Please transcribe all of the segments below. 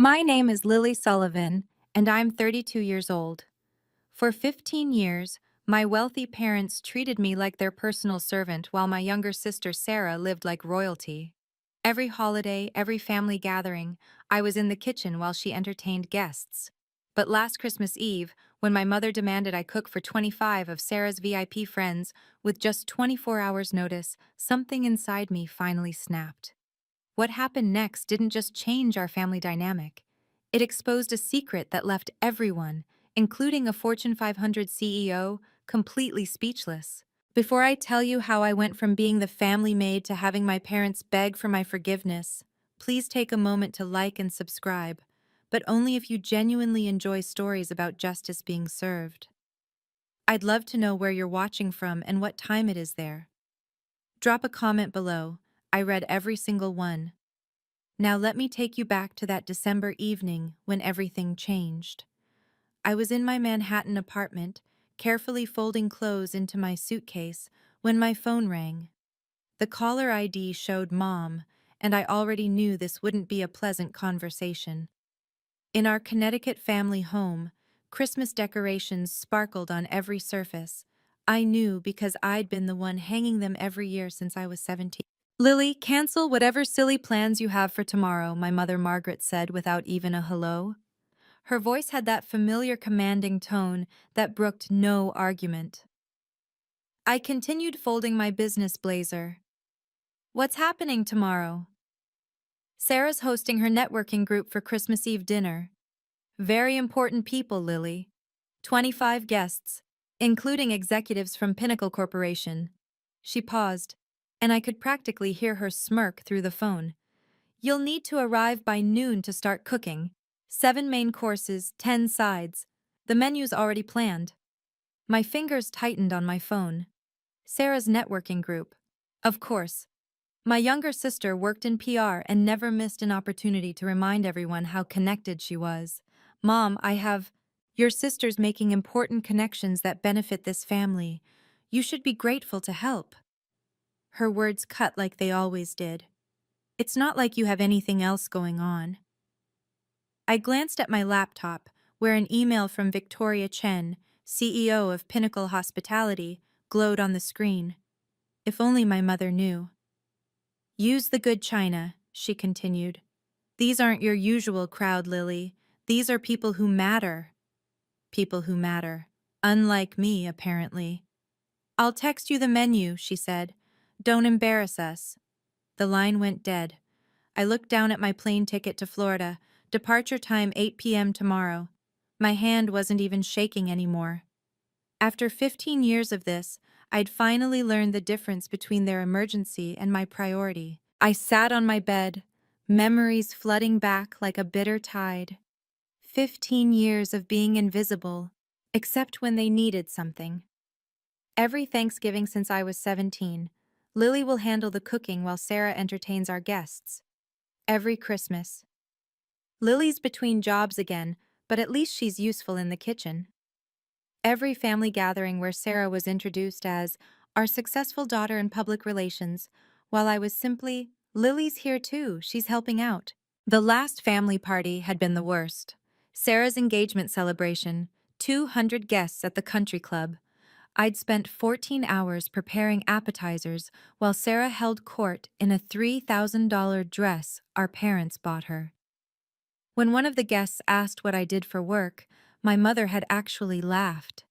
My name is Lily Sullivan, and I'm 32 years old. For 15 years, my wealthy parents treated me like their personal servant while my younger sister Sarah lived like royalty. Every holiday, every family gathering, I was in the kitchen while she entertained guests. But last Christmas Eve, when my mother demanded I cook for 25 of Sarah's VIP friends with just 24 hours' notice, something inside me finally snapped. What happened next didn't just change our family dynamic. It exposed a secret that left everyone, including a Fortune 500 CEO, completely speechless. Before I tell you how I went from being the family maid to having my parents beg for my forgiveness, please take a moment to like and subscribe, but only if you genuinely enjoy stories about justice being served. I'd love to know where you're watching from and what time it is there. Drop a comment below. I read every single one. Now let me take you back to that December evening when everything changed. I was in my Manhattan apartment, carefully folding clothes into my suitcase, when my phone rang. The caller ID showed Mom, and I already knew this wouldn't be a pleasant conversation. In our Connecticut family home, Christmas decorations sparkled on every surface. I knew because I'd been the one hanging them every year since I was 17. Lily, cancel whatever silly plans you have for tomorrow, my mother Margaret said without even a hello. Her voice had that familiar commanding tone that brooked no argument. I continued folding my business blazer. What's happening tomorrow? Sarah's hosting her networking group for Christmas Eve dinner. Very important people, Lily. 25 guests, including executives from Pinnacle Corporation. She paused, and I could practically hear her smirk through the phone. You'll need to arrive by noon to start cooking. 7 main courses, 10 sides. The menu's already planned. My fingers tightened on my phone. Sarah's networking group. Of course. My younger sister worked in PR and never missed an opportunity to remind everyone how connected she was. Mom, your sister's making important connections that benefit this family. You should be grateful to help. Her words cut like they always did. It's not like you have anything else going on. I glanced at my laptop, where an email from Victoria Chen, CEO of Pinnacle Hospitality, glowed on the screen. If only my mother knew. Use the good china, she continued. These aren't your usual crowd, Lily. These are people who matter. People who matter. Unlike me, apparently. I'll text you the menu, she said. Don't embarrass us. The line went dead. I looked down at my plane ticket to Florida, departure time 8 p.m. tomorrow. My hand wasn't even shaking anymore. After 15 years of this, I'd finally learned the difference between their emergency and my priority. I sat on my bed, memories flooding back like a bitter tide. 15 years of being invisible, except when they needed something. Every Thanksgiving since I was 17, Lily will handle the cooking while Sarah entertains our guests. Every Christmas. Lily's between jobs again, but at least she's useful in the kitchen. Every family gathering where Sarah was introduced as our successful daughter in public relations, while I was simply, Lily's here too, she's helping out. The last family party had been the worst. Sarah's engagement celebration, 200 guests at the country club. I'd spent 14 hours preparing appetizers while Sarah held court in a $3,000 dress our parents bought her. When one of the guests asked what I did for work, my mother had actually laughed.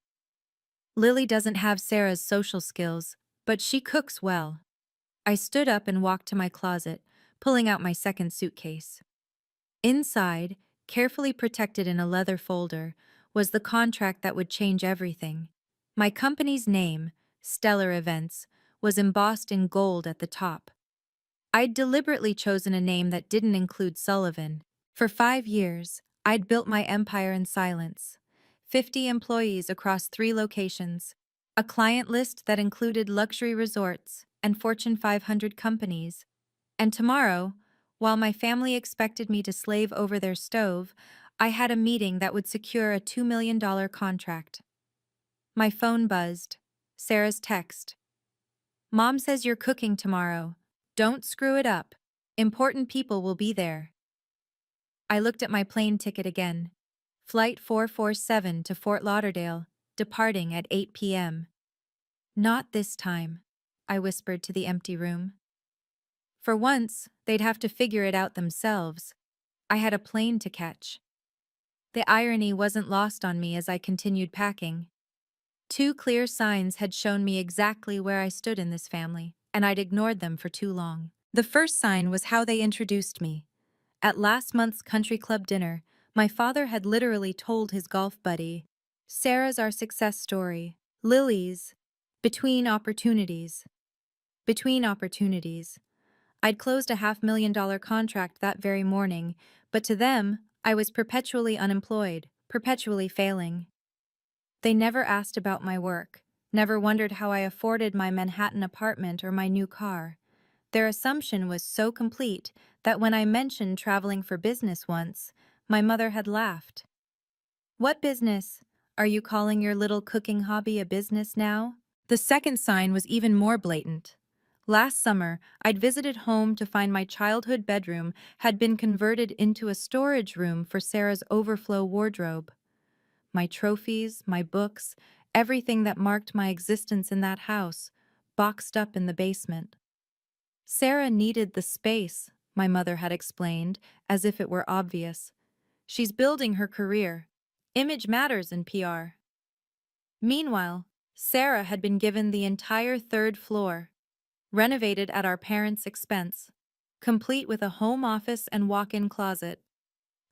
Lily doesn't have Sarah's social skills, but she cooks well. I stood up and walked to my closet, pulling out my second suitcase. Inside, carefully protected in a leather folder, was the contract that would change everything. My company's name, Stellar Events, was embossed in gold at the top. I'd deliberately chosen a name that didn't include Sullivan. For 5 years, I'd built my empire in silence. 50 employees across 3 locations, a client list that included luxury resorts and Fortune 500 companies. And tomorrow, while my family expected me to slave over their stove, I had a meeting that would secure a $2 million contract. My phone buzzed. Sarah's text. Mom says you're cooking tomorrow. Don't screw it up. Important people will be there. I looked at my plane ticket again. Flight 447 to Fort Lauderdale, departing at 8 p.m. Not this time, I whispered to the empty room. For once, they'd have to figure it out themselves. I had a plane to catch. The irony wasn't lost on me as I continued packing. Two clear signs had shown me exactly where I stood in this family, and I'd ignored them for too long. The first sign was how they introduced me. At last month's country club dinner, my father had literally told his golf buddy, "Sarah's our success story. Lily's between opportunities." Between opportunities. I'd closed a $500,000 contract that very morning, but to them, I was perpetually unemployed, perpetually failing. They never asked about my work, never wondered how I afforded my Manhattan apartment or my new car. Their assumption was so complete that when I mentioned traveling for business once, my mother had laughed. "What business? Are you calling your little cooking hobby a business now?" The second sign was even more blatant. Last summer, I'd visited home to find my childhood bedroom had been converted into a storage room for Sarah's overflow wardrobe. My trophies, my books, everything that marked my existence in that house, boxed up in the basement. Sarah needed the space, my mother had explained, as if it were obvious. She's building her career. Image matters in PR. Meanwhile, Sarah had been given the entire third floor, renovated at our parents' expense, complete with a home office and walk-in closet.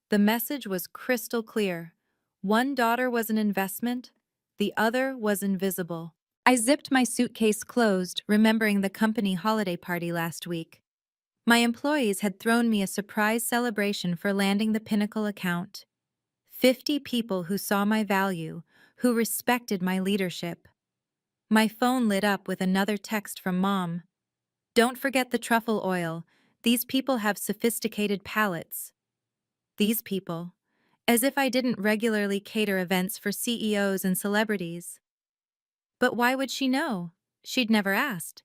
The message was crystal clear. One daughter was an investment, the other was invisible. I zipped my suitcase closed, remembering the company holiday party last week. My employees had thrown me a surprise celebration for landing the Pinnacle account. 50 people who saw my value, who respected my leadership. My phone lit up with another text from Mom. "Don't forget the truffle oil. These people have sophisticated palates." These people. As if I didn't regularly cater events for CEOs and celebrities. But why would she know? She'd never asked.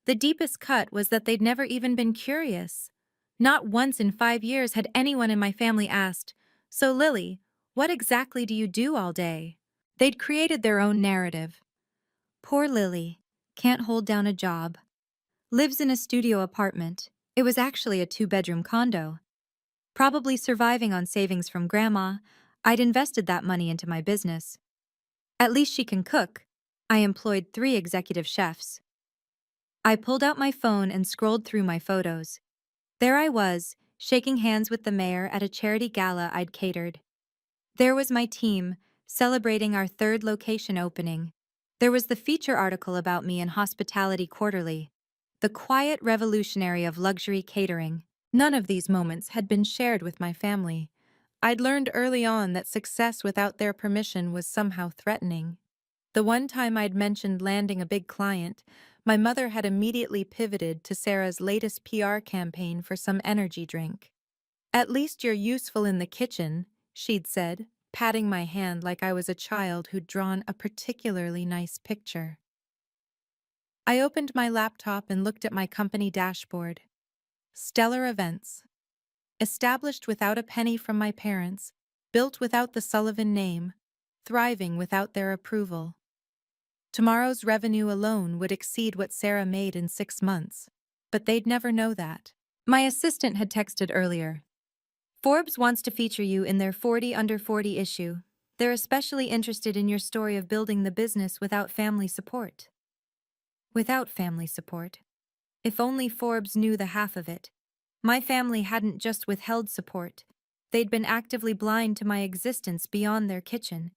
The deepest cut was that they'd never even been curious. Not once in 5 years had anyone in my family asked, "So Lily, what exactly do you do all day?" They'd created their own narrative. Poor Lily. Can't hold down a job. Lives in a studio apartment. It was actually a 2-bedroom condo. Probably surviving on savings from Grandma. I'd invested that money into my business. At least she can cook. I employed 3 executive chefs. I pulled out my phone and scrolled through my photos. There I was, shaking hands with the mayor at a charity gala I'd catered. There was my team, celebrating our 3rd location opening. There was the feature article about me in Hospitality Quarterly. The quiet revolutionary of luxury catering. None of these moments had been shared with my family. I'd learned early on that success without their permission was somehow threatening. The one time I'd mentioned landing a big client, my mother had immediately pivoted to Sarah's latest PR campaign for some energy drink. "At least you're useful in the kitchen," she'd said, patting my hand like I was a child who'd drawn a particularly nice picture. I opened my laptop and looked at my company dashboard. Stellar events. Established without a penny from my parents, built without the Sullivan name, thriving without their approval. Tomorrow's revenue alone would exceed what Sarah made in 6 months, but they'd never know that. My assistant had texted earlier. "Forbes wants to feature you in their 40 Under 40 issue. They're especially interested in your story of building the business without family support." Without family support. If only Forbes knew the half of it. My family hadn't just withheld support. They'd been actively blind to my existence beyond their kitchen.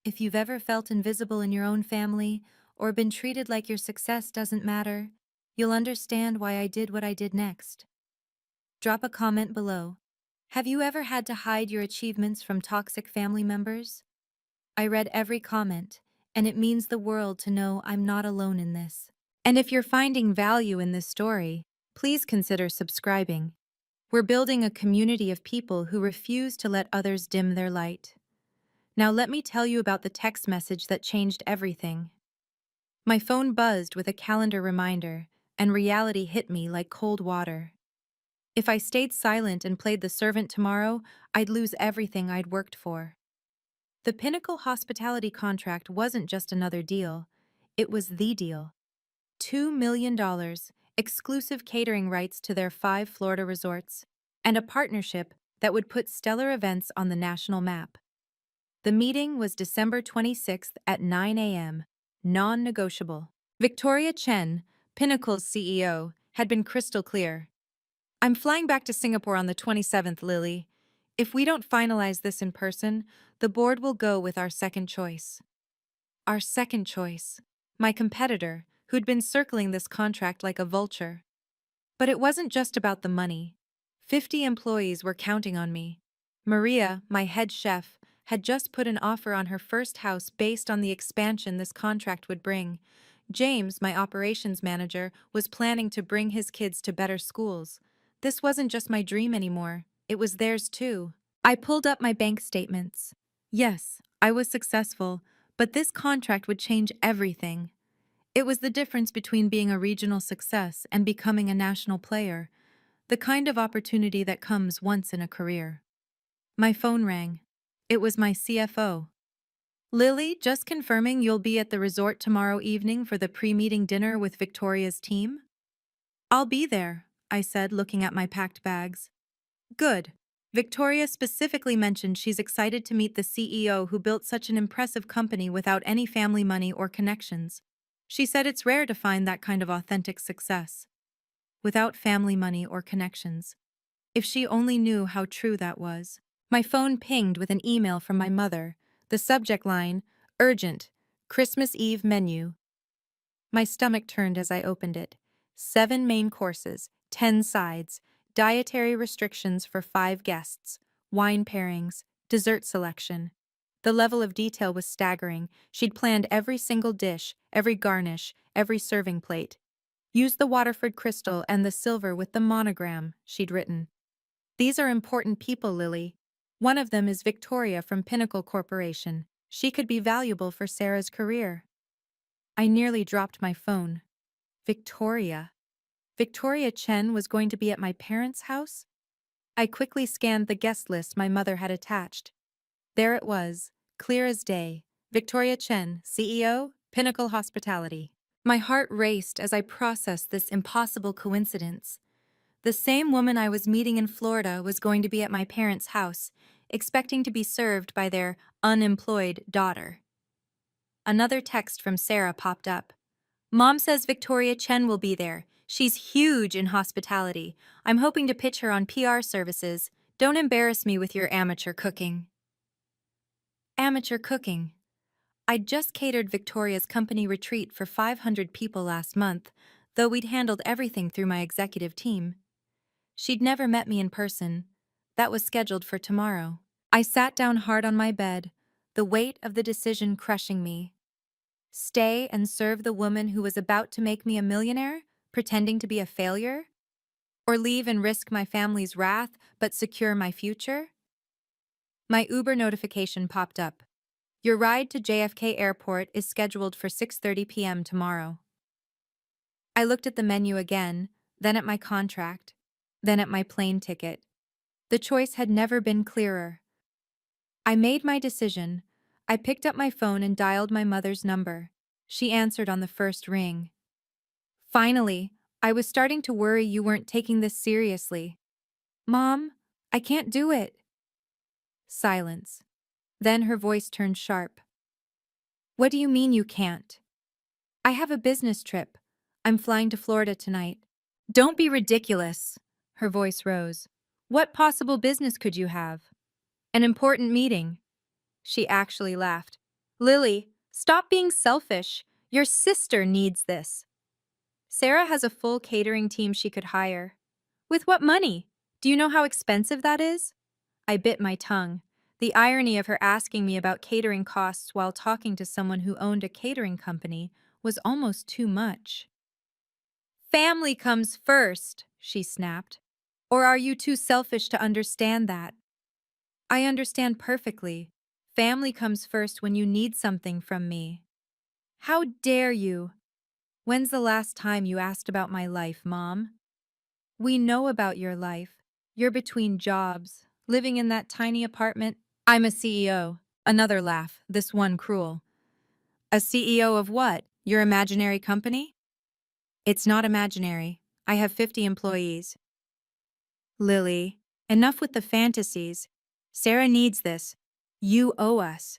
If you've ever felt invisible in your own family, or been treated like your success doesn't matter, you'll understand why I did what I did next. Drop a comment below. Have you ever had to hide your achievements from toxic family members? I read every comment, and it means the world to know I'm not alone in this. And if you're finding value in this story, please consider subscribing. We're building a community of people who refuse to let others dim their light. Now let me tell you about the text message that changed everything. My phone buzzed with a calendar reminder, and reality hit me like cold water. If I stayed silent and played the servant tomorrow, I'd lose everything I'd worked for. The Pinnacle hospitality contract wasn't just another deal, it was the deal. $2 million, exclusive catering rights to their 5 Florida resorts, and a partnership that would put stellar events on the national map. The meeting was December 26th at 9 a.m., non-negotiable. Victoria Chen, Pinnacle's CEO, had been crystal clear. I'm flying back to Singapore on the 27th, Lily. If we don't finalize this in person, the board will go with our second choice. Our second choice. My competitor, who'd been circling this contract like a vulture. But it wasn't just about the money. 50 employees were counting on me. Maria, my head chef, had just put an offer on her first house based on the expansion this contract would bring. James, my operations manager, was planning to bring his kids to better schools. This wasn't just my dream anymore, it was theirs too. I pulled up my bank statements. Yes, I was successful, but this contract would change everything. It was the difference between being a regional success and becoming a national player, the kind of opportunity that comes once in a career. My phone rang. It was my CFO. Lily, just confirming you'll be at the resort tomorrow evening for the pre-meeting dinner with Victoria's team? I'll be there, I said, looking at my packed bags. Good. Victoria specifically mentioned she's excited to meet the CEO who built such an impressive company without any family money or connections. She said it's rare to find that kind of authentic success. Without family money or connections. If she only knew how true that was. My phone pinged with an email from my mother. The subject line, urgent, Christmas Eve menu. My stomach turned as I opened it. 7 main courses, 10 sides, dietary restrictions for 5 guests, wine pairings, dessert selection. The level of detail was staggering. She'd planned every single dish, every garnish, every serving plate. Use the Waterford crystal and the silver with the monogram, she'd written. These are important people, Lily. One of them is Victoria from Pinnacle Corporation. She could be valuable for Sarah's career. I nearly dropped my phone. Victoria. Victoria Chen was going to be at my parents' house? I quickly scanned the guest list my mother had attached. There it was, clear as day. Victoria Chen, CEO, Pinnacle Hospitality. My heart raced as I processed this impossible coincidence. The same woman I was meeting in Florida was going to be at my parents' house, expecting to be served by their unemployed daughter. Another text from Sarah popped up. Mom says Victoria Chen will be there. She's huge in hospitality. I'm hoping to pitch her on PR services. Don't embarrass me with your amateur cooking. Amateur cooking. I'd just catered Victoria's company retreat for 500 people last month, though we'd handled everything through my executive team. She'd never met me in person. That was scheduled for tomorrow. I sat down hard on my bed, the weight of the decision crushing me. Stay and serve the woman who was about to make me a millionaire, pretending to be a failure? Or leave and risk my family's wrath but secure my future? My Uber notification popped up. Your ride to JFK Airport is scheduled for 6:30 p.m. tomorrow. I looked at the menu again, then at my contract, then at my plane ticket. The choice had never been clearer. I made my decision. I picked up my phone and dialed my mother's number. She answered on the first ring. Finally, I was starting to worry you weren't taking this seriously. Mom, I can't do it. Silence. Then her voice turned sharp. What do you mean you can't? I have a business trip. I'm flying to Florida tonight. Don't be ridiculous. Her voice rose. What possible business could you have? An important meeting. She actually laughed. Lily, stop being selfish. Your sister needs this. Sarah has a full catering team she could hire. With what money? Do you know how expensive that is? I bit my tongue. The irony of her asking me about catering costs while talking to someone who owned a catering company was almost too much. Family comes first, she snapped. Or are you too selfish to understand that? I understand perfectly. Family comes first when you need something from me. How dare you? When's the last time you asked about my life, Mom? We know about your life. You're between jobs, living in that tiny apartment. I'm a CEO. Another laugh, this one cruel. A CEO of what? Your imaginary company? It's not imaginary. I have 50 employees. Lily, enough with the fantasies. Sarah needs this. You owe us.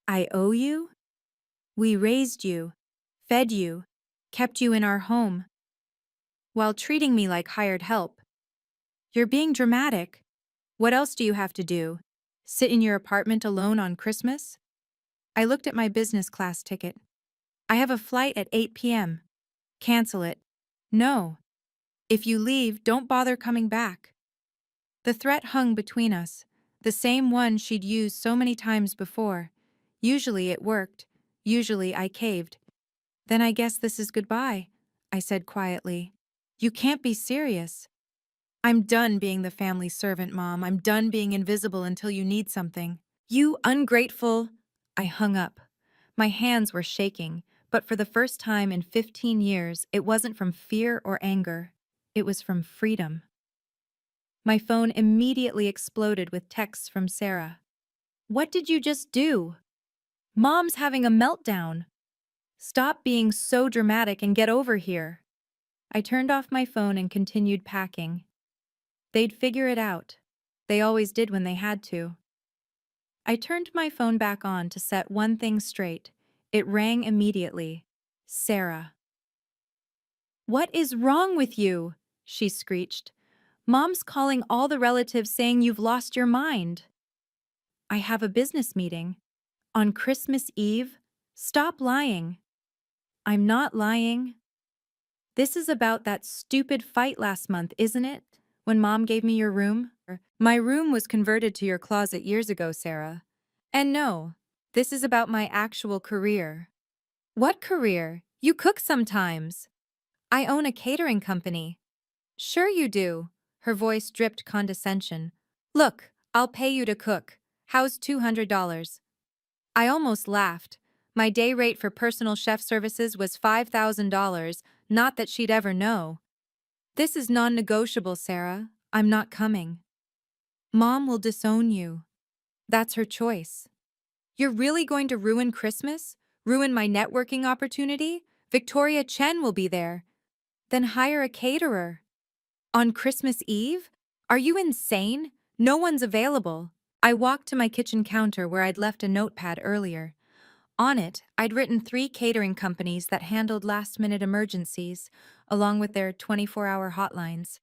I owe you? We raised you, fed you, kept you in our home, while treating me like hired help. You're being dramatic. What else do you have to do? Sit in your apartment alone on Christmas? I looked at my business class ticket. I have a flight at 8 p.m. Cancel it. No. If you leave, don't bother coming back. The threat hung between us, the same one she'd used so many times before. Usually it worked. Usually I caved. Then I guess this is goodbye, I said quietly. You can't be serious. I'm done being the family servant, Mom. I'm done being invisible until you need something. You ungrateful. I hung up. My hands were shaking, but for the first time in 15 years, it wasn't from fear or anger. It was from freedom. My phone immediately exploded with texts from Sarah. What did you just do? Mom's having a meltdown. Stop being so dramatic and get over here. I turned off my phone and continued packing. They'd figure it out. They always did when they had to. I turned my phone back on to set one thing straight. It rang immediately. Sarah. What is wrong with you? She screeched. Mom's calling all the relatives saying you've lost your mind. I have a business meeting. On Christmas Eve? Stop lying. I'm not lying. This is about that stupid fight last month, isn't it? When Mom gave me your room? My room was converted to your closet years ago, Sarah. And no, this is about my actual career. What career? You cook sometimes. I own a catering company. Sure you do. Her voice dripped condescension. Look, I'll pay you to cook. How's $200? I almost laughed. My day rate for personal chef services was $5,000, not that she'd ever know. This is non-negotiable, Sarah. I'm not coming. Mom will disown you. That's her choice. You're really going to ruin Christmas? Ruin my networking opportunity? Victoria Chen will be there. Then hire a caterer. On Christmas Eve? Are you insane? No one's available. I walked to my kitchen counter where I'd left a notepad earlier. On it, I'd written 3 catering companies that handled last-minute emergencies, along with their 24-hour hotlines.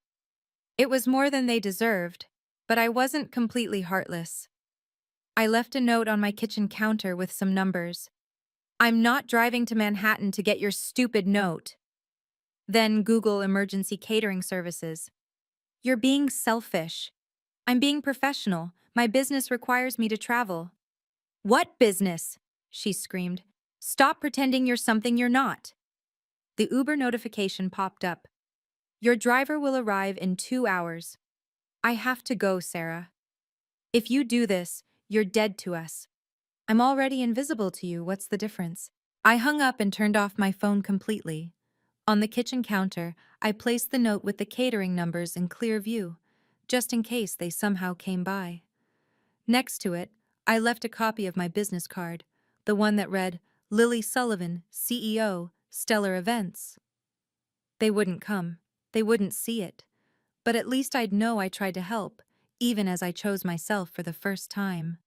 It was more than they deserved, but I wasn't completely heartless. I left a note on my kitchen counter with some numbers. I'm not driving to Manhattan to get your stupid note. Then Google emergency catering services. You're being selfish. I'm being professional. My business requires me to travel. What business? She screamed. Stop pretending you're something you're not. The Uber notification popped up. Your driver will arrive in 2 hours. I have to go, Sarah. If you do this, you're dead to us. I'm already invisible to you, what's the difference? I hung up and turned off my phone completely. On the kitchen counter, I placed the note with the catering numbers in clear view, just in case they somehow came by. Next to it, I left a copy of my business card, the one that read, Lily Sullivan, CEO, Stellar Events. They wouldn't come. They wouldn't see it. But at least I'd know I tried to help, even as I chose myself for the first time.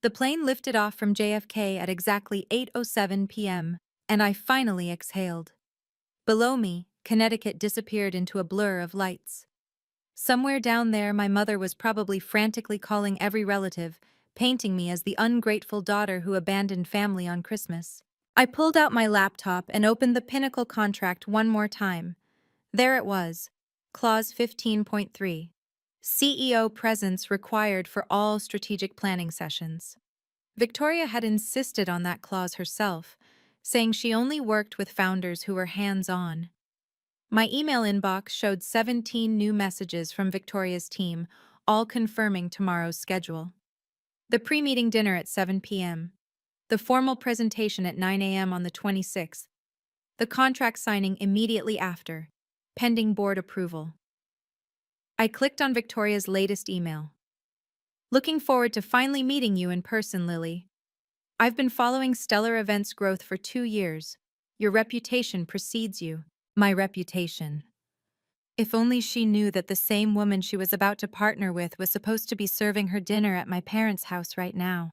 The plane lifted off from JFK at exactly 8:07 p.m., and I finally exhaled. Below me, Connecticut disappeared into a blur of lights. Somewhere down there, my mother was probably frantically calling every relative, painting me as the ungrateful daughter who abandoned family on Christmas. I pulled out my laptop and opened the Pinnacle contract one more time. There it was, Clause 15.3. CEO presence required for all strategic planning sessions. Victoria had insisted on that clause herself, saying she only worked with founders who were hands-on. My email inbox showed 17 new messages from Victoria's team, all confirming tomorrow's schedule. The pre-meeting dinner at 7 p.m. The formal presentation at 9 a.m. on the 26th. The contract signing immediately after. pending board approval. I clicked on Victoria's latest email. Looking forward to finally meeting you in person, Lily. I've been following Stellar Events' growth for 2 years. Your reputation precedes you. My reputation. If only she knew that the same woman she was about to partner with was supposed to be serving her dinner at my parents' house right now.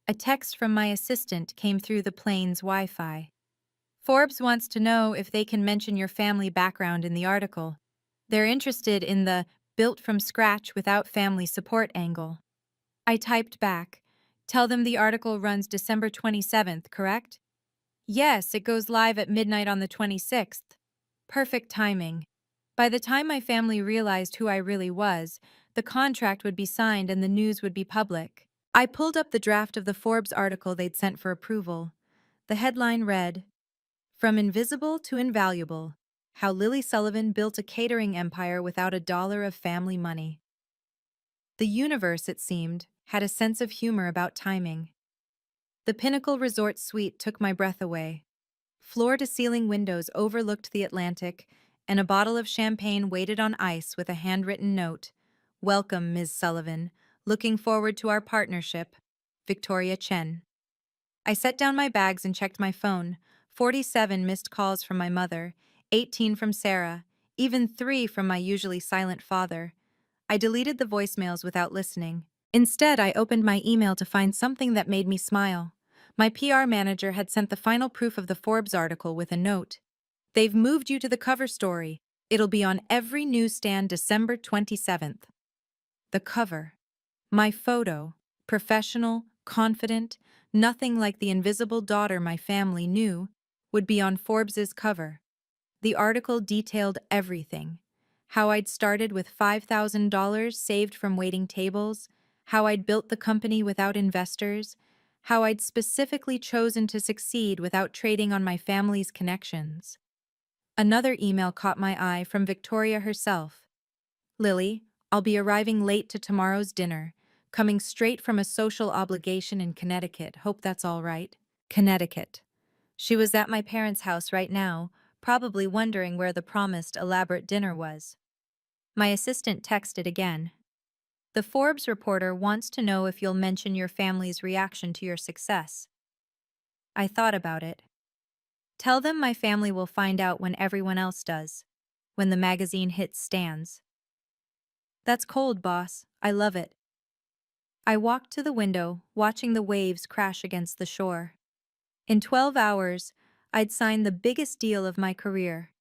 A text from my assistant came through the plane's Wi-Fi. Forbes wants to know if they can mention your family background in the article. They're interested in the built from scratch without family support angle. I typed back. Tell them the article runs December 27th, correct? Yes, it goes live at midnight on the 26th. Perfect timing. By the time my family realized who I really was, the contract would be signed and the news would be public. I pulled up the draft of the Forbes article they'd sent for approval. The headline read, "From Invisible to Invaluable: How Lily Sullivan Built a Catering Empire Without a Dollar of Family Money." The universe, it seemed, had a sense of humor about timing. The Pinnacle Resort suite took my breath away. Floor-to-ceiling windows overlooked the Atlantic, and a bottle of champagne waited on ice with a handwritten note. "Welcome, Ms. Sullivan. Looking forward to our partnership. Victoria Chen." I set down my bags and checked my phone. 47 missed calls from my mother, 18 from Sarah, even 3 from my usually silent father. I deleted the voicemails without listening. Instead, I opened my email to find something that made me smile. My PR manager had sent the final proof of the Forbes article with a note. "They've moved you to the cover story. It'll be on every newsstand December 27th. The cover. My photo. Professional, confident, nothing like the invisible daughter my family knew, would be on Forbes's cover. The article detailed everything. How I'd started with $5,000 saved from waiting tables, how I'd built the company without investors, how I'd specifically chosen to succeed without trading on my family's connections. Another email caught my eye from Victoria herself. "Lily, I'll be arriving late to tomorrow's dinner, coming straight from a social obligation in Connecticut. Hope that's all right." Connecticut. She was at my parents' house right now, probably wondering where the promised elaborate dinner was. My assistant texted again. "The Forbes reporter wants to know if you'll mention your family's reaction to your success." I thought about it. "Tell them my family will find out when everyone else does, when the magazine hits stands." That's cold, boss. I love it. I walked to the window, watching the waves crash against the shore. In 12 hours, I'd signed the biggest deal of my career.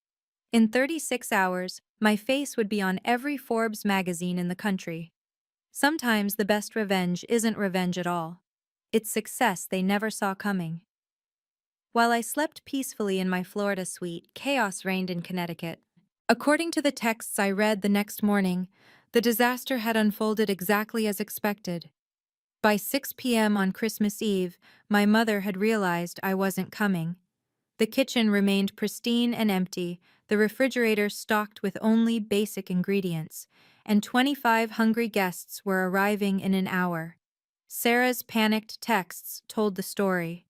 In 36 hours, my face would be on every Forbes magazine in the country. Sometimes the best revenge isn't revenge at all. It's success they never saw coming. While I slept peacefully in my Florida suite, chaos reigned in Connecticut. According to the texts I read the next morning, the disaster had unfolded exactly as expected. By 6 p.m. on Christmas Eve, my mother had realized I wasn't coming. The kitchen remained pristine and empty, the refrigerator stocked with only basic ingredients, and 25 hungry guests were arriving in an hour. Sarah's panicked texts told the story.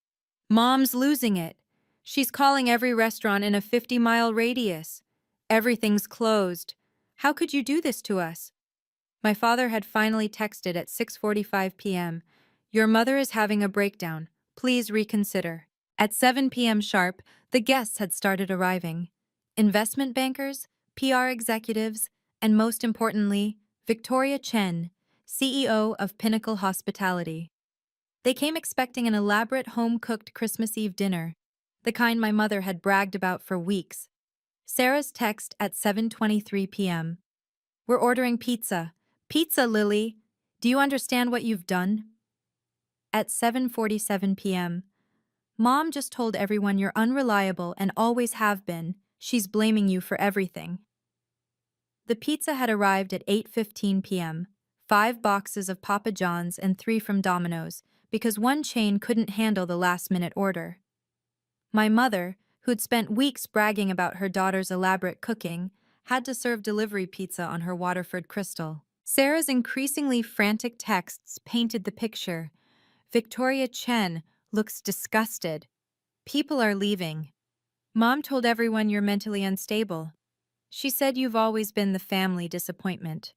"Mom's losing it. She's calling every restaurant in a 50-mile radius. Everything's closed. How could you do this to us?" My father had finally texted at 6:45 p.m. "Your mother is having a breakdown. Please reconsider." At 7 p.m. sharp, the guests had started arriving. Investment bankers, PR executives, and most importantly, Victoria Chen, CEO of Pinnacle Hospitality. They came expecting an elaborate home-cooked Christmas Eve dinner, the kind my mother had bragged about for weeks. Sarah's text at 7:23 p.m. "We're ordering pizza. Pizza, Lily. Do you understand what you've done?" At 7:47 p.m. "Mom just told everyone you're unreliable and always have been. She's blaming you for everything." The pizza had arrived at 8:15 p.m. 5 boxes of Papa John's and 3 from Domino's, because one chain couldn't handle the last-minute order. My mother, who'd spent weeks bragging about her daughter's elaborate cooking, had to serve delivery pizza on her Waterford Crystal. Sarah's increasingly frantic texts painted the picture. "Victoria Chen looks disgusted. People are leaving. Mom told everyone you're mentally unstable." She said you've always been the family disappointment.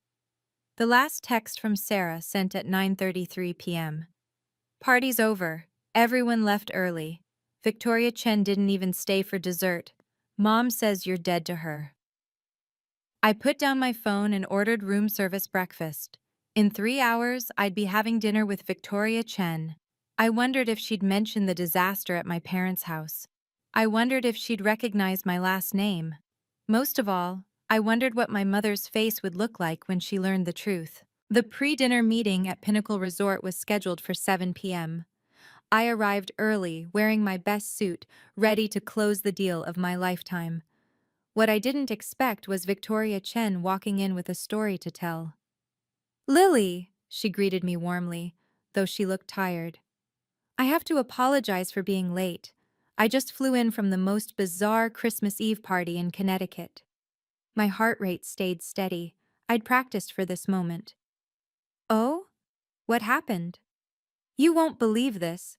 The last text from Sarah sent at 9:33 p.m. Party's over. Everyone left early. Victoria Chen didn't even stay for dessert. Mom says you're dead to her. I put down my phone and ordered room service breakfast. In 3 hours, I'd be having dinner with Victoria Chen. I wondered if she'd mention the disaster at my parents' house. I wondered if she'd recognize my last name. Most of all, I wondered what my mother's face would look like when she learned the truth. The pre-dinner meeting at Pinnacle Resort was scheduled for 7 p.m. I arrived early, wearing my best suit, ready to close the deal of my lifetime. What I didn't expect was Victoria Chen walking in with a story to tell. "Lily," she greeted me warmly, though she looked tired. "I have to apologize for being late. I just flew in from the most bizarre Christmas Eve party in Connecticut." My heart rate stayed steady. I'd practiced for this moment. "Oh? What happened?" "You won't believe this."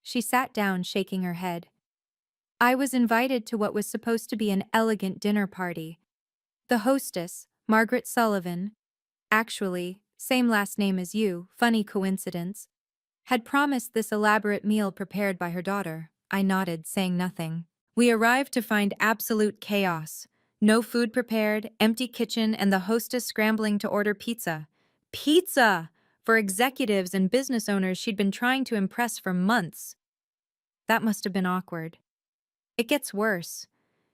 She sat down, shaking her head. "I was invited to what was supposed to be an elegant dinner party. The hostess, Margaret Sullivan, actually, same last name as you, funny coincidence, had promised this elaborate meal prepared by her daughter." I nodded, saying nothing. We arrived to find absolute chaos. No food prepared, empty kitchen, and the hostess scrambling to order pizza. Pizza! For executives and business owners she'd been trying to impress for months. That must have been awkward. It gets worse.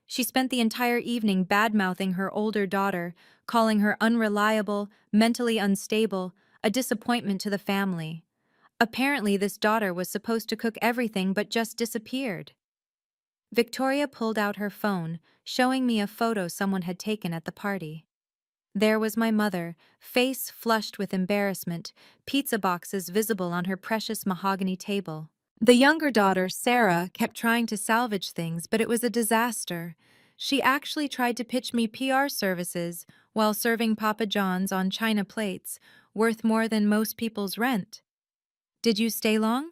She spent the entire evening bad-mouthing her older daughter, calling her unreliable, mentally unstable, a disappointment to the family. Apparently, this daughter was supposed to cook everything but just disappeared. Victoria pulled out her phone, showing me a photo someone had taken at the party. There was my mother, face flushed with embarrassment, pizza boxes visible on her precious mahogany table. The younger daughter, Sarah, kept trying to salvage things, but it was a disaster. She actually tried to pitch me PR services while serving Papa John's on china plates, worth more than most people's rent. "Did you stay long?"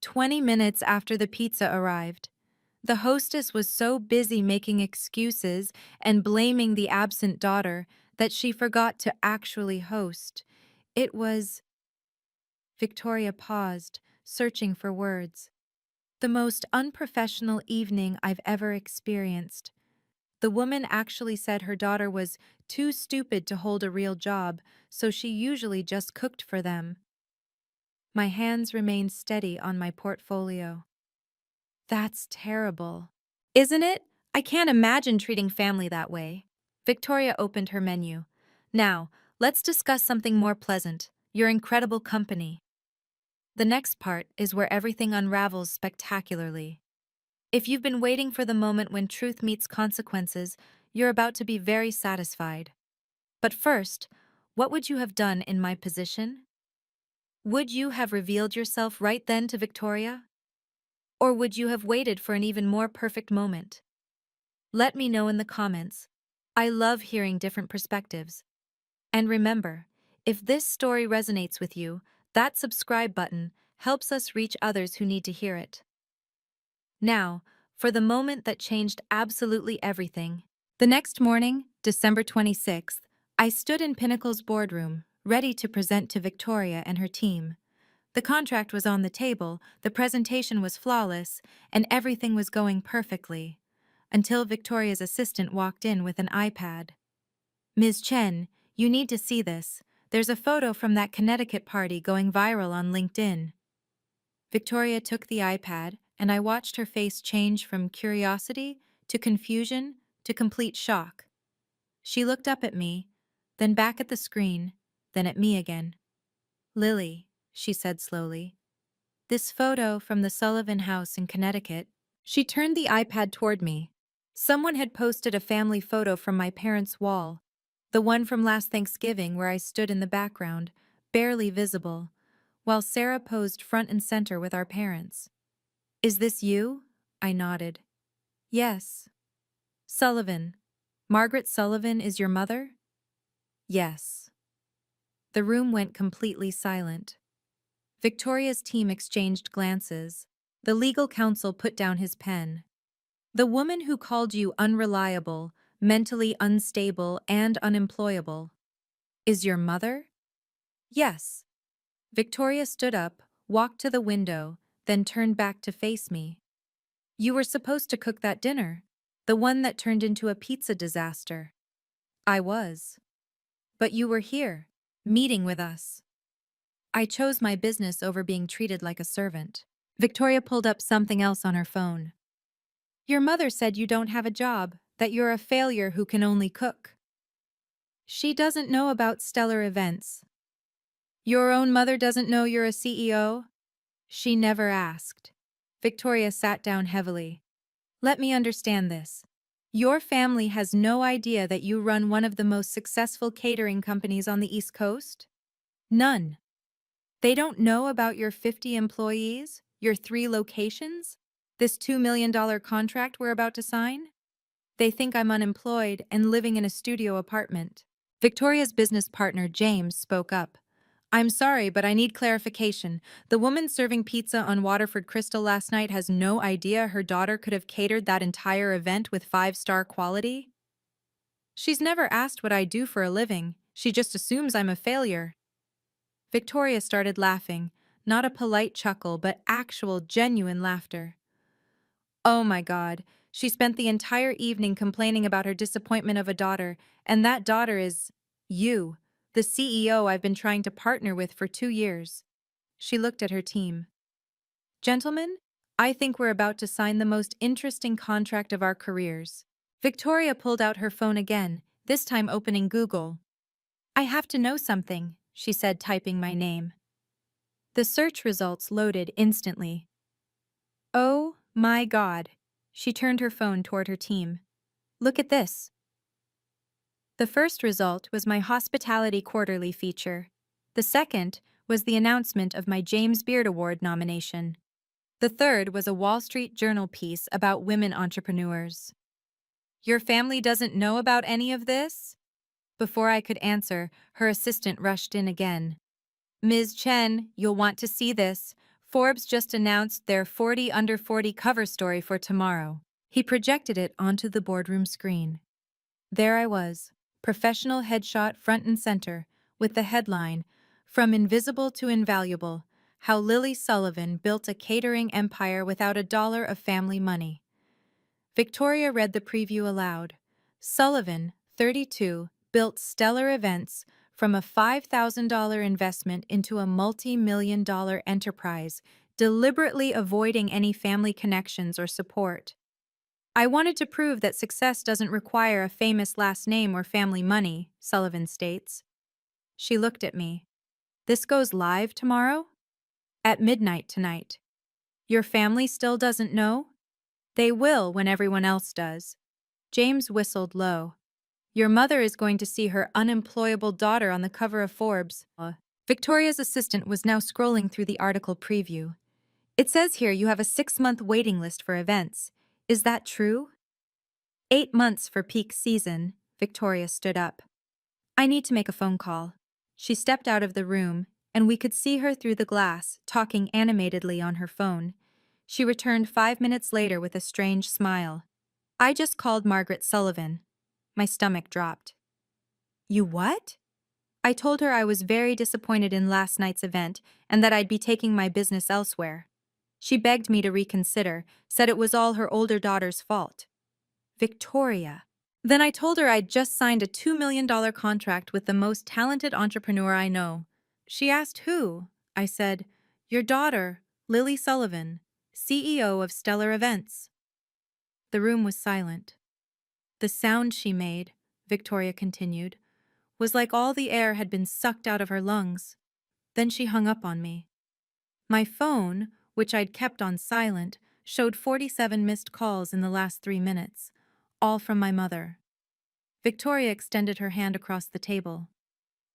20 minutes after the pizza arrived. The hostess was so busy making excuses and blaming the absent daughter that she forgot to actually host. It was... Victoria paused, searching for words. "The most unprofessional evening I've ever experienced. The woman actually said her daughter was too stupid to hold a real job, so she usually just cooked for them." My hands remained steady on my portfolio. "That's terrible." "Isn't it? I can't imagine treating family that way." Victoria opened her menu. "Now, let's discuss something more pleasant, your incredible company." The next part is where everything unravels spectacularly. If you've been waiting for the moment when truth meets consequences, you're about to be very satisfied. But first, what would you have done in my position? Would you have revealed yourself right then to Victoria? Or would you have waited for an even more perfect moment? Let me know in the comments. I love hearing different perspectives. And remember, if this story resonates with you, that subscribe button helps us reach others who need to hear it. Now, for the moment that changed absolutely everything. The next morning, December 26th, I stood in Pinnacle's boardroom, ready to present to Victoria and her team. The contract was on the table, the presentation was flawless, and everything was going perfectly. Until Victoria's assistant walked in with an iPad. "Ms. Chen, you need to see this. There's a photo from that Connecticut party going viral on LinkedIn." Victoria took the iPad, and I watched her face change from curiosity to confusion to complete shock. She looked up at me, then back at the screen, then at me again. "Lily," she said slowly, "this photo from the Sullivan house in Connecticut." She turned the iPad toward me. Someone had posted a family photo from my parents' wall, the one from last Thanksgiving where I stood in the background, barely visible, while Sarah posed front and center with our parents. "Is this you?" I nodded. "Yes." "Sullivan. Margaret Sullivan is your mother?" "Yes." The room went completely silent. Victoria's team exchanged glances. The legal counsel put down his pen. "The woman who called you unreliable, mentally unstable and unemployable. Is your mother? Yes. Victoria stood up, walked to the window, then turned back to face me. You were supposed to cook that dinner, the one that turned into a pizza disaster. I was. But you were here, meeting with us. I chose my business over being treated like a servant. Victoria pulled up something else on her phone. Your mother said you don't have a job, that you're a failure who can only cook. She doesn't know about stellar events. Your own mother doesn't know you're a CEO? She never asked. Victoria sat down heavily. Let me understand this. Your family has no idea that you run one of the most successful catering companies on the East Coast? None. They don't know about your 50 employees, your 3 locations, this $2 million contract we're about to sign? They think I'm unemployed and living in a studio apartment. Victoria's business partner, James, spoke up. I'm sorry, but I need clarification. The woman serving pizza on Waterford Crystal last night has no idea her daughter could have catered that entire event with 5-star quality? She's never asked what I do for a living. She just assumes I'm a failure. Victoria started laughing, not a polite chuckle, but actual, genuine laughter. Oh my God, she spent the entire evening complaining about her disappointment of a daughter, and that daughter is you, the CEO I've been trying to partner with for 2 years. She looked at her team. Gentlemen, I think we're about to sign the most interesting contract of our careers. Victoria pulled out her phone again, this time opening Google. I have to know something, she said, typing my name. The search results loaded instantly. Oh my God. She turned her phone toward her team. Look at this. The first result was my Hospitality Quarterly feature. The second was the announcement of my James Beard Award nomination. The third was a Wall Street Journal piece about women entrepreneurs. Your family doesn't know about any of this? Before I could answer, her assistant rushed in again. Ms. Chen, you'll want to see this. Forbes just announced their 40 Under 40 cover story for tomorrow. He projected it onto the boardroom screen. There I was, professional headshot front and center, with the headline, From Invisible to Invaluable, How Lily Sullivan Built a Catering Empire Without a Dollar of Family Money. Victoria read the preview aloud. Sullivan, 32, built stellar events from a $5,000 investment into a multi-million-dollar enterprise, deliberately avoiding any family connections or support. I wanted to prove that success doesn't require a famous last name or family money, Sullivan states. She looked at me. This goes live tomorrow? At midnight tonight. Your family still doesn't know? They will when everyone else does. James whistled low. Your mother is going to see her unemployable daughter on the cover of Forbes. Victoria's assistant was now scrolling through the article preview. It says here you have a 6-month waiting list for events. Is that true? 8 months for peak season, Victoria stood up. I need to make a phone call. She stepped out of the room, and we could see her through the glass, talking animatedly on her phone. She returned 5 minutes later with a strange smile. I just called Margaret Sullivan. My stomach dropped. You what? I told her I was very disappointed in last night's event and that I'd be taking my business elsewhere. She begged me to reconsider, said it was all her older daughter's fault. Victoria. Then I told her I'd just signed a $2 million contract with the most talented entrepreneur I know. She asked who? I said, your daughter, Lily Sullivan, CEO of Stellar Events. The room was silent. The sound she made, Victoria continued, was like all the air had been sucked out of her lungs. Then she hung up on me. My phone, which I'd kept on silent, showed 47 missed calls in the last 3 minutes, all from my mother. Victoria extended her hand across the table.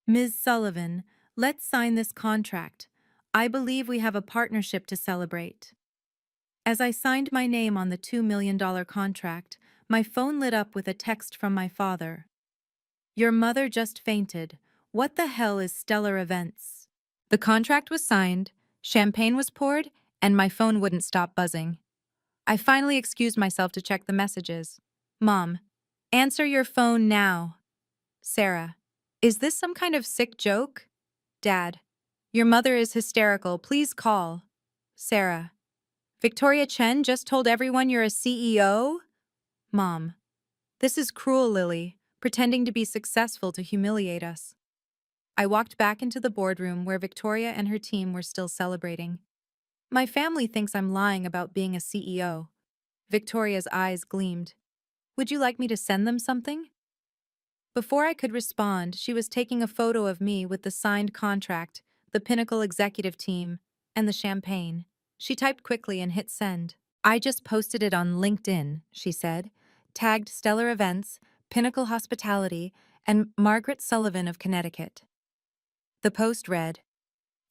Ms. Sullivan, let's sign this contract. I believe we have a partnership to celebrate. As I signed my name on the $2 million contract, my phone lit up with a text from my father. Your mother just fainted. What the hell is Stellar Events? The contract was signed, champagne was poured, and my phone wouldn't stop buzzing. I finally excused myself to check the messages. Mom, Answer your phone now. Sarah. Is this some kind of sick joke? Dad. Your mother is hysterical. Please call. Sarah. Victoria Chen just told everyone you're a CEO? Mom. This is cruel, Lily, pretending to be successful to humiliate us. I walked back into the boardroom where Victoria and her team were still celebrating. My family thinks I'm lying about being a CEO. Victoria's eyes gleamed. Would you like me to send them something? Before I could respond, she was taking a photo of me with the signed contract, the Pinnacle executive team, and the champagne. She typed quickly and hit send. I just posted it on LinkedIn, she said, tagged Stellar Events, Pinnacle Hospitality, and Margaret Sullivan of Connecticut. The post read,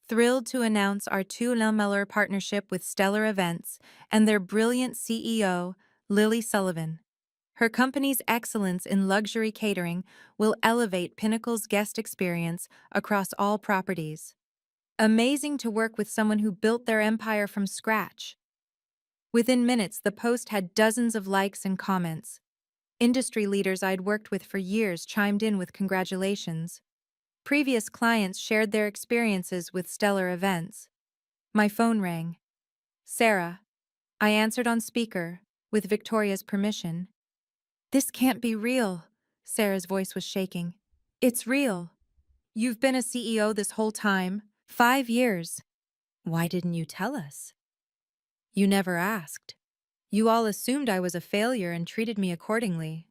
thrilled to announce our 2 Miller partnership with Stellar Events and their brilliant CEO, Lily Sullivan. Her company's excellence in luxury catering will elevate Pinnacle's guest experience across all properties. Amazing to work with someone who built their empire from scratch. Within minutes, the post had dozens of likes and comments. Industry leaders I'd worked with for years chimed in with congratulations. Previous clients shared their experiences with Stellar Events. My phone rang. Sarah. I answered on speaker, with Victoria's permission. This can't be real. Sarah's voice was shaking. It's real. You've been a CEO this whole time, 5 years. Why didn't you tell us? You never asked. You all assumed I was a failure and treated me accordingly.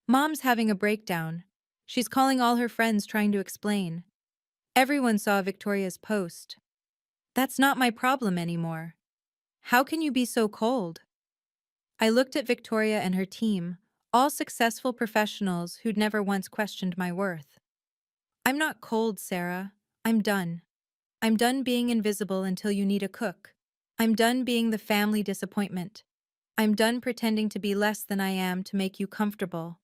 Mom's having a breakdown. She's calling all her friends trying to explain. Everyone saw Victoria's post. That's not my problem anymore. How can you be so cold? I looked at Victoria and her team, all successful professionals who'd never once questioned my worth. I'm not cold, Sarah. I'm done. I'm done being invisible until you need a cook. I'm done being the family disappointment. I'm done pretending to be less than I am to make you comfortable.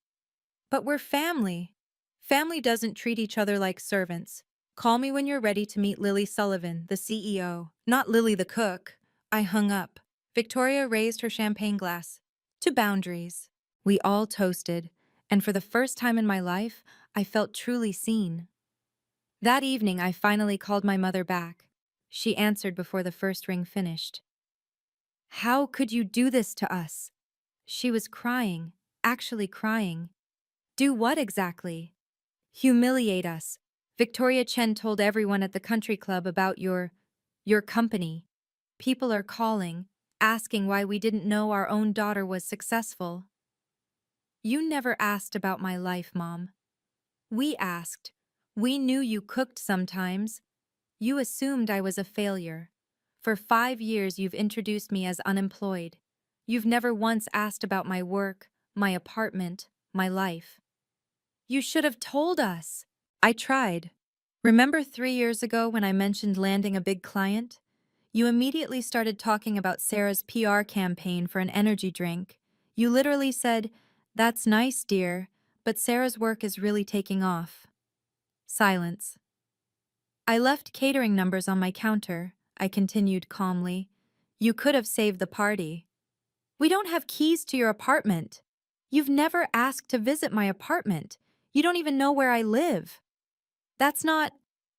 But we're family. Family doesn't treat each other like servants. Call me when you're ready to meet Lily Sullivan, the CEO, not Lily the cook. I hung up. Victoria raised her champagne glass. To boundaries. We all toasted, and for the first time in my life, I felt truly seen. That evening, I finally called my mother back. She answered before the first ring finished. How could you do this to us? She was crying, actually crying. Do what exactly? Humiliate us. Victoria Chen told everyone at the country club about your company. People are calling, asking why we didn't know our own daughter was successful. You never asked about my life, Mom. We asked. We knew you cooked sometimes. You assumed I was a failure. For 5 years you've introduced me as unemployed. You've never once asked about my work, my apartment, my life. You should have told us. I tried. Remember 3 years ago when I mentioned landing a big client? You immediately started talking about Sarah's PR campaign for an energy drink. You literally said, "That's nice, dear, but Sarah's work is really taking off." Silence. I left catering numbers on my counter, I continued calmly. You could have saved the party. We don't have keys to your apartment. You've never asked to visit my apartment. You don't even know where I live. That's not...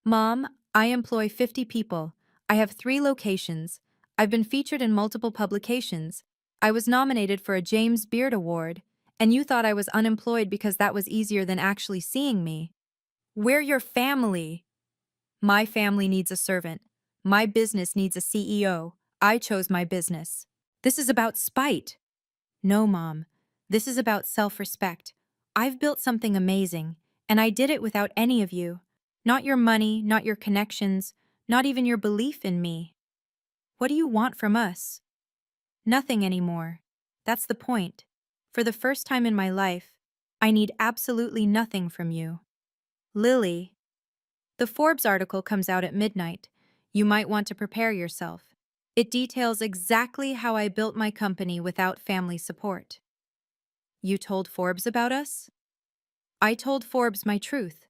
Mom, I employ 50 people. I have 3 locations. I've been featured in multiple publications. I was nominated for a James Beard Award, and you thought I was unemployed because that was easier than actually seeing me. We're your family. My family needs a servant. My business needs a CEO. I chose my business. This is about spite. No, Mom. This is about self-respect. I've built something amazing, and I did it without any of you. Not your money, not your connections, not even your belief in me. What do you want from us? Nothing anymore. That's the point. For the first time in my life, I need absolutely nothing from you. Lily. The Forbes article comes out at midnight. You might want to prepare yourself. It details exactly how I built my company without family support. You told Forbes about us? I told Forbes my truth.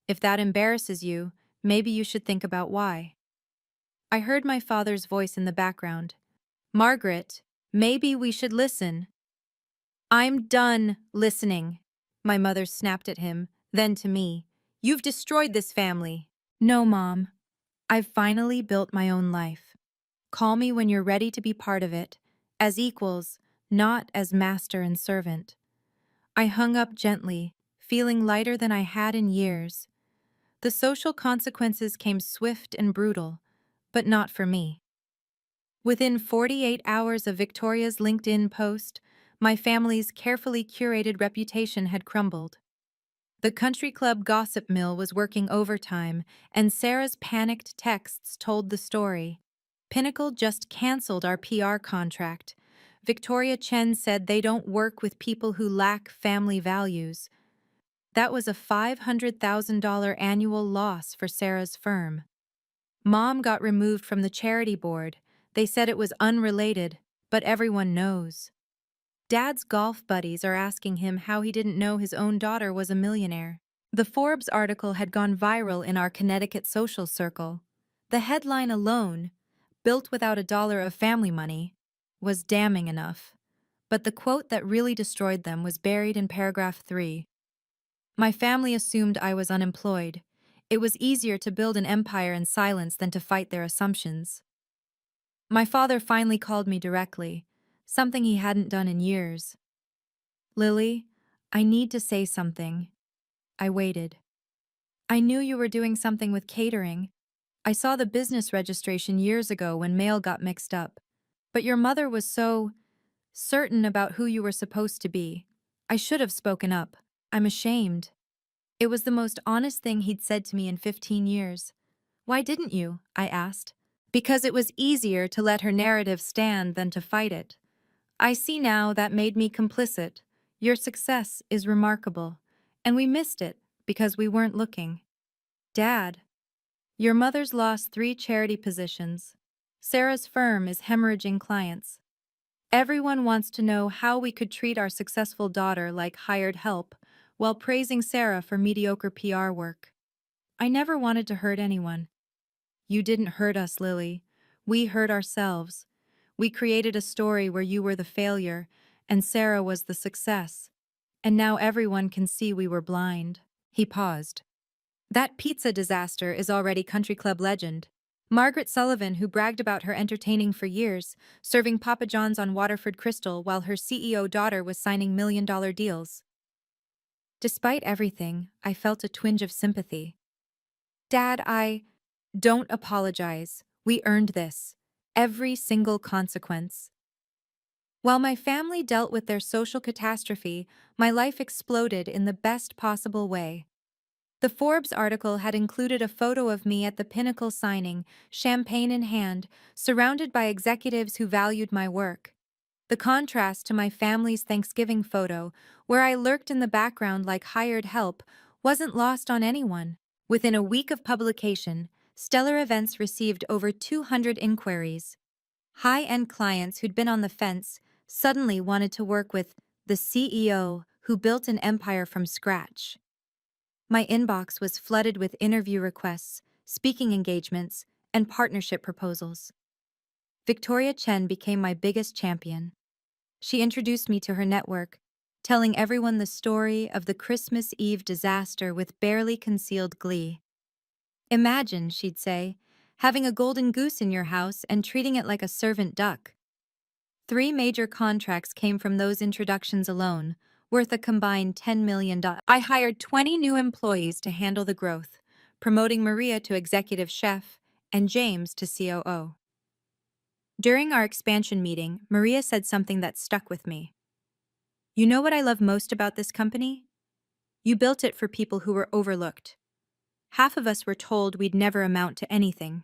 If that embarrasses you, maybe you should think about why. I heard my father's voice in the background. Margaret, maybe we should listen. I'm done listening. My mother snapped at him, then to me. You've destroyed this family. No, Mom. I've finally built my own life. Call me when you're ready to be part of it, as equals, not as master and servant. I hung up gently, feeling lighter than I had in years. The social consequences came swift and brutal, but not for me. Within 48 hours of Victoria's LinkedIn post, my family's carefully curated reputation had crumbled. The country club gossip mill was working overtime, and Sarah's panicked texts told the story. Pinnacle just canceled our PR contract. Victoria Chen said they don't work with people who lack family values. That was a $500,000 annual loss for Sarah's firm. Mom got removed from the charity board. They said it was unrelated, but everyone knows. Dad's golf buddies are asking him how he didn't know his own daughter was a millionaire. The Forbes article had gone viral in our Connecticut social circle. The headline alone, "Built without a dollar of family money," was damning enough. But the quote that really destroyed them was buried in paragraph 3. My family assumed I was unemployed. It was easier to build an empire in silence than to fight their assumptions. My father finally called me directly, something he hadn't done in years. Lily, I need to say something. I waited. I knew you were doing something with catering. I saw the business registration years ago when mail got mixed up. But your mother was so certain about who you were supposed to be. I should have spoken up. I'm ashamed. It was the most honest thing he'd said to me in 15 years. Why didn't you? I asked. Because it was easier to let her narrative stand than to fight it. I see now that made me complicit. Your success is remarkable, and we missed it because we weren't looking. Dad, your mother's lost 3 charity positions. Sarah's firm is hemorrhaging clients. Everyone wants to know how we could treat our successful daughter like hired help while praising Sarah for mediocre PR work. I never wanted to hurt anyone. You didn't hurt us, Lily. We hurt ourselves. We created a story where you were the failure and Sarah was the success. And now everyone can see we were blind. He paused. That pizza disaster is already country club legend. Margaret Sullivan, who bragged about her entertaining for years, serving Papa John's on Waterford Crystal while her CEO daughter was signing million-dollar deals. Despite everything, I felt a twinge of sympathy. Dad, don't apologize. We earned this. Every single consequence. While my family dealt with their social catastrophe, my life exploded in the best possible way. The Forbes article had included a photo of me at the Pinnacle signing, champagne in hand, surrounded by executives who valued my work. The contrast to my family's Thanksgiving photo, where I lurked in the background like hired help, wasn't lost on anyone. Within a week of publication, Stellar Events received over 200 inquiries. High-end clients who'd been on the fence suddenly wanted to work with the CEO who built an empire from scratch. My inbox was flooded with interview requests, speaking engagements, and partnership proposals. Victoria Chen became my biggest champion. She introduced me to her network, telling everyone the story of the Christmas Eve disaster with barely concealed glee. Imagine, she'd say, having a golden goose in your house and treating it like a servant duck. 3 major contracts came from those introductions alone, worth a combined $10 million. I hired 20 new employees to handle the growth, promoting Maria to executive chef and James to COO. During our expansion meeting, Maria said something that stuck with me. You know what I love most about this company? You built it for people who were overlooked. Half of us were told we'd never amount to anything.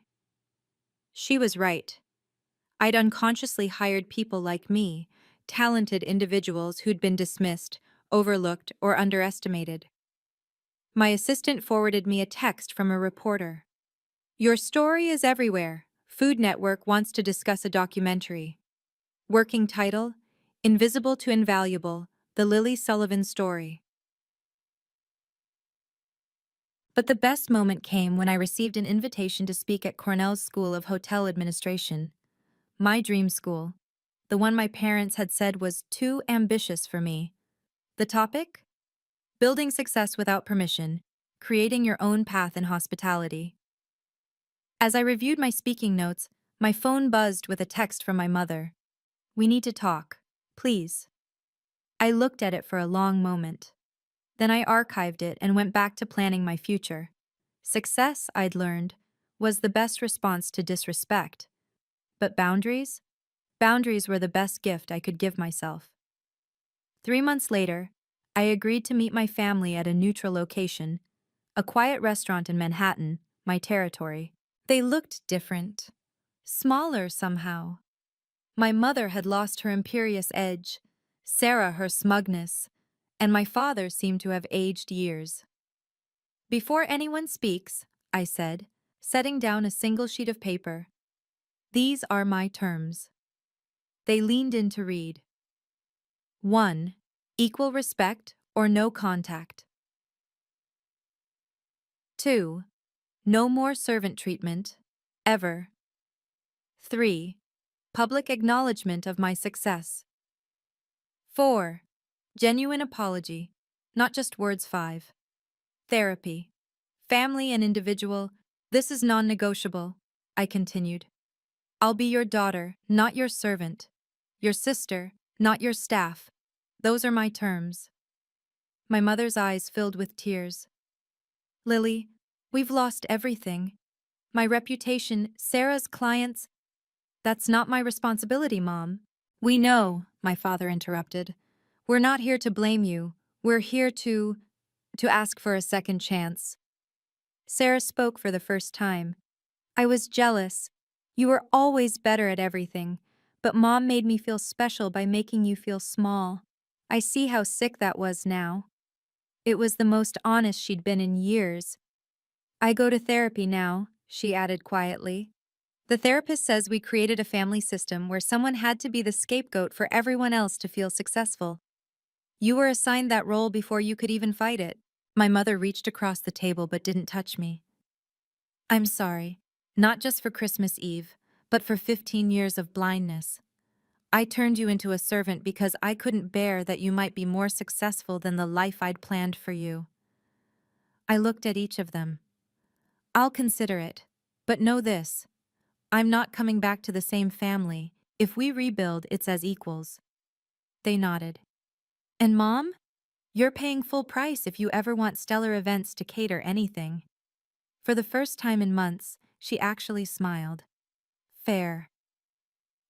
She was right. I'd unconsciously hired people like me, talented individuals who'd been dismissed, overlooked, or underestimated. My assistant forwarded me a text from a reporter. Your story is everywhere. Food Network wants to discuss a documentary. Working title, Invisible to Invaluable, The Lily Sullivan Story. But the best moment came when I received an invitation to speak at Cornell's School of Hotel Administration. My dream school. The one my parents had said was too ambitious for me. The topic? Building success without permission, creating your own path in hospitality. As I reviewed my speaking notes, my phone buzzed with a text from my mother. We need to talk, please. I looked at it for a long moment. Then I archived it and went back to planning my future. Success, I'd learned, was the best response to disrespect. But boundaries? Boundaries were the best gift I could give myself. 3 months later, I agreed to meet my family at a neutral location, a quiet restaurant in Manhattan, my territory. They looked different. Smaller somehow. My mother had lost her imperious edge, Sarah her smugness, and my father seemed to have aged years. Before anyone speaks, I said, setting down a single sheet of paper, these are my terms. They leaned in to read. 1. Equal respect or no contact. 2. No more servant treatment, ever. 3. Public acknowledgement of my success. 4. Genuine apology, not just words. 5. Therapy. Family and individual, this is non-negotiable, I continued. I'll be your daughter, not your servant. Your sister, not your staff. Those are my terms. My mother's eyes filled with tears. Lily, we've lost everything. My reputation, Sarah's clients. That's not my responsibility, Mom. We know, my father interrupted. We're not here to blame you. We're here to ask for a second chance. Sarah spoke for the first time. I was jealous. You were always better at everything, but Mom made me feel special by making you feel small. I see how sick that was now. It was the most honest she'd been in years. I go to therapy now, she added quietly. The therapist says we created a family system where someone had to be the scapegoat for everyone else to feel successful. You were assigned that role before you could even fight it. My mother reached across the table but didn't touch me. I'm sorry, not just for Christmas Eve, but for 15 years of blindness. I turned you into a servant because I couldn't bear that you might be more successful than the life I'd planned for you. I looked at each of them. I'll consider it, but know this. I'm not coming back to the same family. If we rebuild, it's as equals. They nodded. And Mom? You're paying full price if you ever want Stellar Events to cater anything. For the first time in months, she actually smiled. Fair.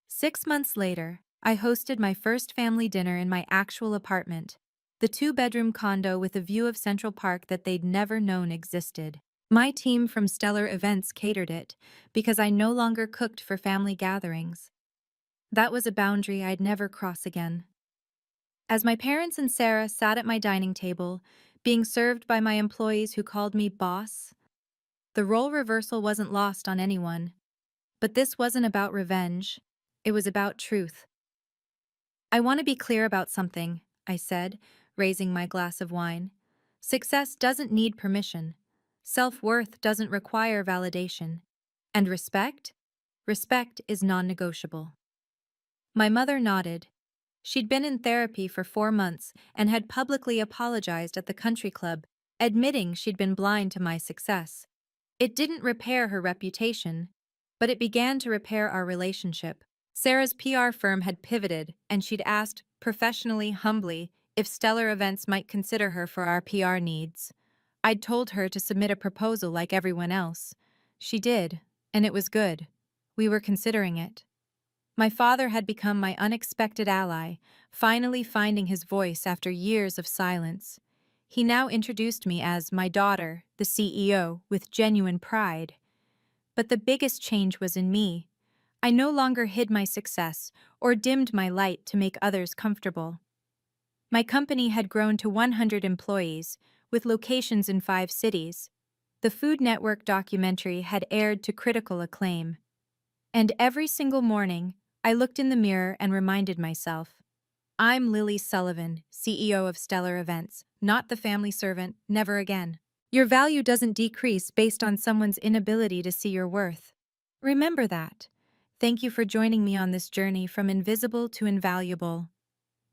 6 months later, I hosted my first family dinner in my actual apartment, the 2-bedroom condo with a view of Central Park that they'd never known existed. My team from Stellar Events catered it because I no longer cooked for family gatherings. That was a boundary I'd never cross again. As my parents and Sarah sat at my dining table, being served by my employees who called me boss, the role reversal wasn't lost on anyone. But this wasn't about revenge. It was about truth. I want to be clear about something, I said, raising my glass of wine. Success doesn't need permission. Self-worth doesn't require validation. And respect? Respect is non-negotiable. My mother nodded. She'd been in therapy for 4 months and had publicly apologized at the country club, admitting she'd been blind to my success. It didn't repair her reputation, but it began to repair our relationship. Sarah's PR firm had pivoted, and she'd asked, professionally, humbly, if Stellar Events might consider her for our PR needs. I'd told her to submit a proposal like everyone else. She did, and it was good. We were considering it. My father had become my unexpected ally, finally finding his voice after years of silence. He now introduced me as my daughter, the CEO, with genuine pride. But the biggest change was in me. I no longer hid my success or dimmed my light to make others comfortable. My company had grown to 100 employees, with locations in 5 cities. The Food Network documentary had aired to critical acclaim. And every single morning, I looked in the mirror and reminded myself, I'm Lily Sullivan, CEO of Stellar Events, not the family servant, never again. Your value doesn't decrease based on someone's inability to see your worth. Remember that. Thank you for joining me on this journey from invisible to invaluable.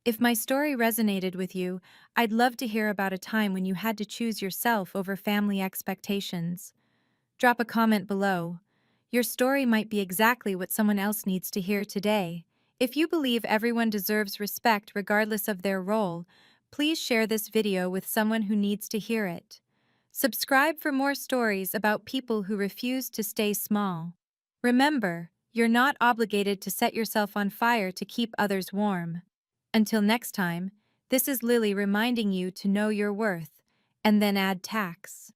If my story resonated with you, I'd love to hear about a time when you had to choose yourself over family expectations. Drop a comment below. Your story might be exactly what someone else needs to hear today. If you believe everyone deserves respect regardless of their role, please share this video with someone who needs to hear it. Subscribe for more stories about people who refuse to stay small. Remember, you're not obligated to set yourself on fire to keep others warm. Until next time, this is Lily reminding you to know your worth, and then add tax.